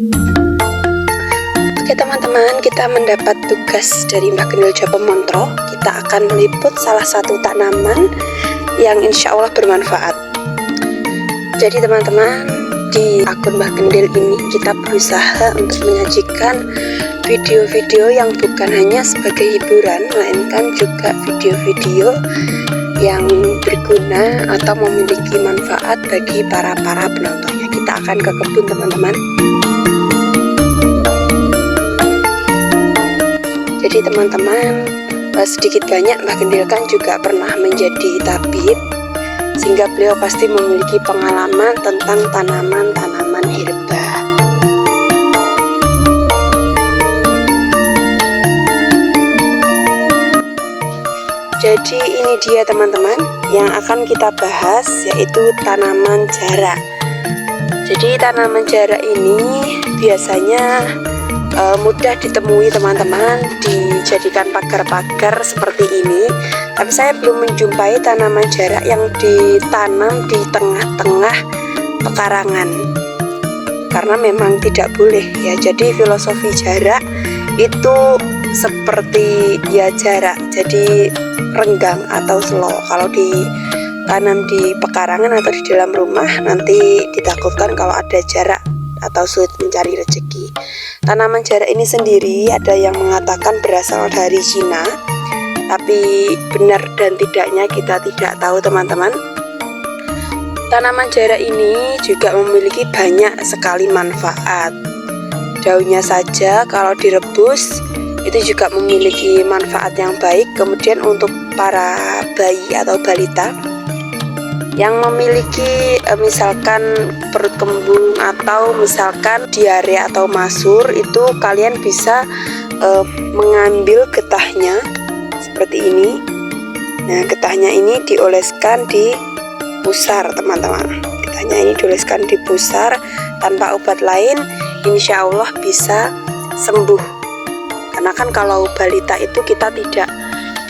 Oke teman-teman, kita mendapat tugas dari Mbah Gendil Jopo Montro. Kita akan meliput salah satu tanaman yang insya Allah bermanfaat. Jadi teman-teman, di akun Mbah Gendil ini kita berusaha untuk menyajikan video-video yang bukan hanya sebagai hiburan, melainkan juga video-video yang berguna atau memiliki manfaat bagi para penontonnya. Kita akan ke kebun teman-teman. Jadi teman-teman, sedikit banyak Mbah Gendil kan juga pernah menjadi tabib, sehingga beliau pasti memiliki pengalaman tentang tanaman-tanaman herba. Jadi ini dia teman-teman yang akan kita bahas, yaitu tanaman jarak. Jadi tanaman jarak ini biasanya mudah ditemui teman-teman, dijadikan pagar-pagar seperti ini. Tapi saya belum menjumpai tanaman jarak yang ditanam di tengah-tengah pekarangan, karena memang tidak boleh ya. Jadi filosofi jarak itu seperti ya jarak, jadi renggang atau slow. Kalau ditanam di pekarangan atau di dalam rumah, nanti ditakutkan kalau ada jarak atau sulit mencari rezeki. Tanaman jarak ini sendiri ada yang mengatakan berasal dari Cina, tapi benar dan tidaknya kita tidak tahu teman-teman. Tanaman jarak ini juga memiliki banyak sekali manfaat. Daunnya saja kalau direbus itu juga memiliki manfaat yang baik. Kemudian untuk para bayi atau balita yang memiliki misalkan perut kembung atau misalkan diare atau masur, itu kalian bisa mengambil getahnya seperti ini. Nah, getahnya ini dioleskan di pusar teman-teman. Getahnya ini dioleskan di pusar tanpa obat lain, insya Allah bisa sembuh. Karena kan kalau balita itu kita tidak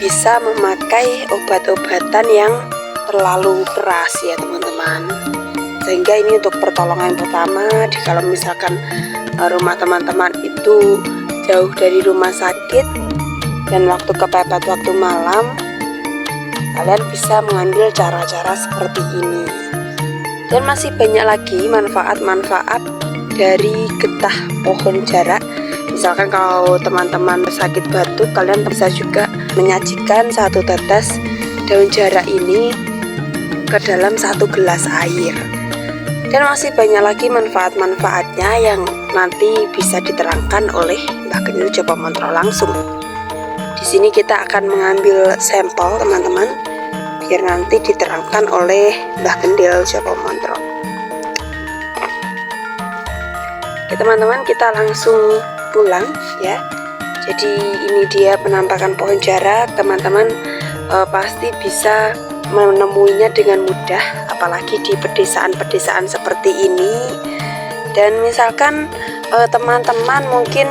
bisa memakai obat-obatan yang terlalu keras ya teman-teman. Sehingga ini untuk pertolongan pertama, kalau misalkan rumah teman-teman itu jauh dari rumah sakit dan waktu kepepet waktu malam, kalian bisa mengambil cara-cara seperti ini. Dan masih banyak lagi manfaat-manfaat dari getah pohon jarak. Misalkan kalau teman-teman sakit batuk, kalian bisa juga menyajikan satu tetes daun jarak ini ke dalam satu gelas air. Dan masih banyak lagi manfaat-manfaatnya yang nanti bisa diterangkan oleh Mbah Gendil Jopo Montro langsung. Di sini kita akan mengambil sampel teman-teman, biar nanti diterangkan oleh Mbah Gendil Jopo Montro. Oke teman-teman, kita langsung pulang ya. Jadi ini dia penampakan pohon jarak, teman-teman pasti bisa menemuinya dengan mudah, apalagi di pedesaan-pedesaan seperti ini. Dan misalkan teman-teman mungkin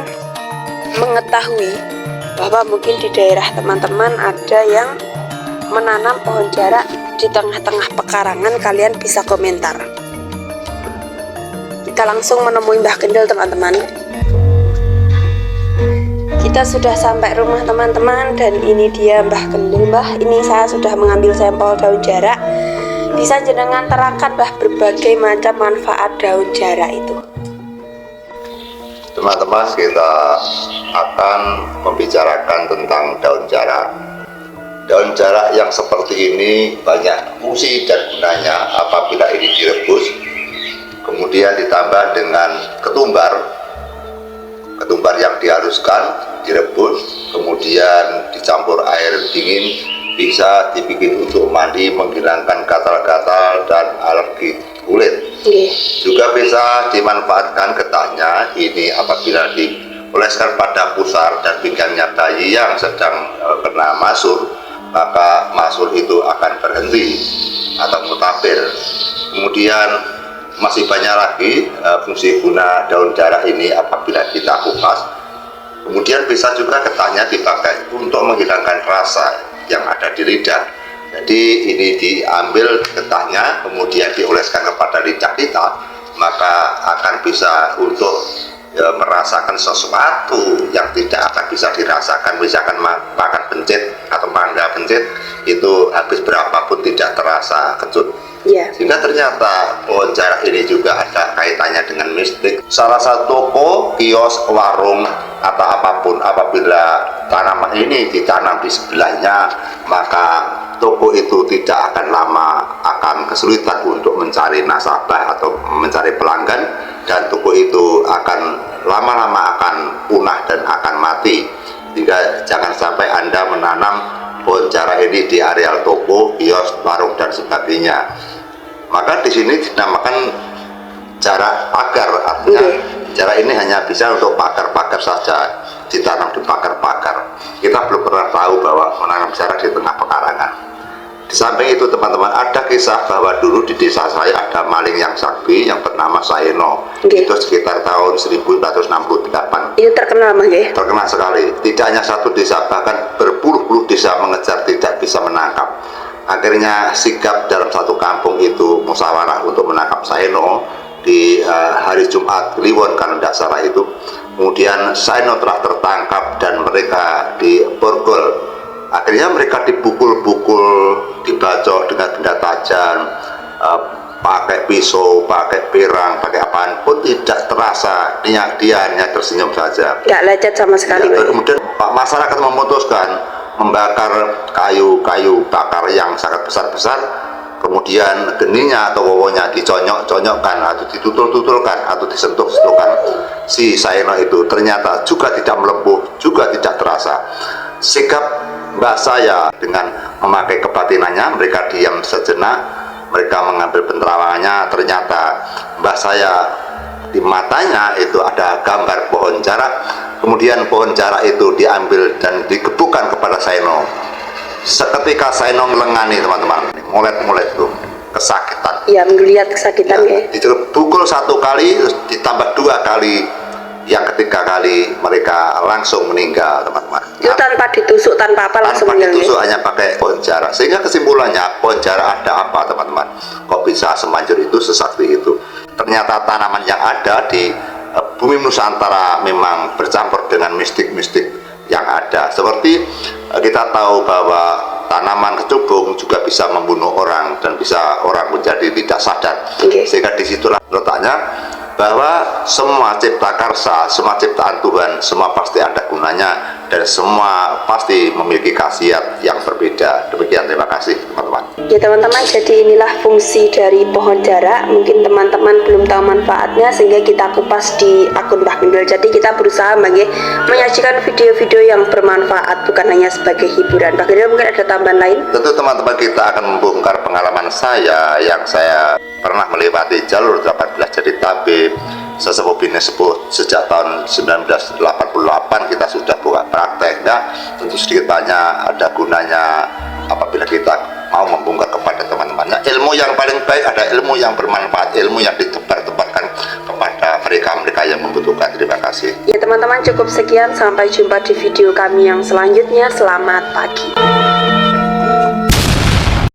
mengetahui bahwa mungkin di daerah teman-teman ada yang menanam pohon jarak di tengah-tengah pekarangan, kalian bisa komentar. Kita langsung menemui Mbah Gendil teman-teman. Kita sudah sampai rumah teman-teman, dan ini dia Mbah Gendil. Mbah, ini saya sudah mengambil sampel daun jarak. Bisa jenengan terangkan Mbah berbagai macam manfaat daun jarak itu? Teman-teman, kita akan membicarakan tentang daun jarak. Daun jarak yang seperti ini banyak fungsi dan gunanya apabila ini direbus, kemudian ditambah dengan ketumbar yang dihaluskan, direbus, kemudian dicampur air dingin, bisa dibikin untuk mandi, menghilangkan gatal-gatal dan alergi kulit. Juga bisa dimanfaatkan getahnya ini apabila dioleskan pada pusar dan pinggangnya bayi yang sedang kena masur, maka masur itu akan berhenti atau mutabil. Kemudian masih banyak lagi fungsi guna daun jarak ini apabila kita kupas. Kemudian bisa juga getahnya dipakai untuk menghilangkan rasa yang ada di lidah. Jadi ini diambil getahnya, kemudian dioleskan kepada lidah kita, maka akan bisa untuk merasakan sesuatu yang tidak akan bisa dirasakan. Misalkan makan pencit atau mangga pencit itu habis berapapun tidak terasa kecut. Sehingga ternyata pohon jarak ini juga ada kaitannya dengan mistik. Salah satu toko, kios, warung atau apapun, apabila tanaman ini ditanam di sebelahnya, maka toko itu tidak akan lama akan kesulitan untuk mencari nasabah atau mencari pelanggan, dan toko itu akan lama-lama akan punah dan akan mati. Jika jangan sampai Anda menanam pohon jarak ini di areal toko, kios, warung dan sebagainya. Maka di sini dinamakan jarak pagar, artinya jarak ini hanya bisa untuk pagar-pagar saja, ditanam di pagar-pagar. Kita belum pernah tahu bahwa menanam jarak di tengah pekarangan. Di samping itu teman-teman, ada kisah bahwa dulu di desa saya ada maling yang sakti yang bernama Saeno. Itu sekitar tahun 1968. Itu terkenal Mas ya? Terkenal sekali. Tidak hanya satu desa, bahkan berpuluh-puluh desa mengejar tidak bisa menangkap. Akhirnya sigap dalam satu kampung itu musyawarah untuk menangkap Saeno di hari Jumat Kliwon kalau tidak salah itu. Kemudian Saeno telah tertangkap dan mereka diborgol. Akhirnya mereka dipukul-pukul, dibacok dengan benda tajam, pakai pisau, pakai pirang, pakai apaan pun tidak terasa. Dia hanya tersenyum saja. Nggak lecet sama sekali. Kemudian masyarakat memutuskan membakar kayu-kayu bakar yang sangat besar-besar, kemudian geninya atau wowonya diconyok-conyokkan atau ditutul-tutulkan atau disentuh-sentuhkan si Saeno itu. Ternyata juga tidak melempuh, juga tidak terasa. Sikap mbah saya dengan memakai kebatinannya, mereka diam sejenak, mereka mengambil penerawangannya. Ternyata mbah saya di matanya itu ada gambar pohon jarak. Kemudian pohon jarak itu diambil dan digebukan kepada Saeno. Seketika Saeno melengani teman-teman, mulet-mulet itu kesakitan. Iya, melihat kesakitan ya. Dipukul satu kali, ditambah dua kali, yang ketiga kali mereka langsung meninggal teman-teman. Itu tanpa ditusuk, tanpa apa, langsung meninggal. Tanpa ditusuk, hanya pakai pohon jarak. Sehingga kesimpulannya pohon jarak ada apa teman-teman? Kok bisa semanjur itu, sesakti itu? Ternyata tanaman yang ada di bumi Nusantara memang bercampur dengan mistik-mistik yang ada. Seperti kita tahu bahwa tanaman kecubung juga bisa membunuh orang dan bisa orang menjadi tidak sadar. Sehingga disitulah letaknya bahwa semua cipta karsa, semua ciptaan Tuhan, semua pasti ada gunanya dan semua pasti memiliki khasiat yang berbeda. Demikian, terima kasih teman-teman. Ya teman-teman, jadi inilah fungsi dari pohon jarak. Mungkin teman-teman belum tahu manfaatnya sehingga kita kupas di akun Mbah Gundul. Jadi kita berusaha menyajikan video-video yang bermanfaat, bukan hanya sebagai hiburan. Mbah Gundul mungkin ada tambahan lain? Tentu teman-teman, kita akan membongkar pengalaman saya yang saya pernah melewati jalur 18 jadi tabib sesepuh bini sepuh sejak tahun 1988. Kita sudah buka praktek. Nah, tentu sedikit banyak ada gunanya apabila kita mau membongkar kepada teman-temannya. Ilmu yang paling baik ada ilmu yang bermanfaat, ilmu yang ditebar-tebarkan kepada mereka-mereka yang membutuhkan. Terima kasih. Ya teman-teman, cukup sekian, sampai jumpa di video kami yang selanjutnya. Selamat pagi.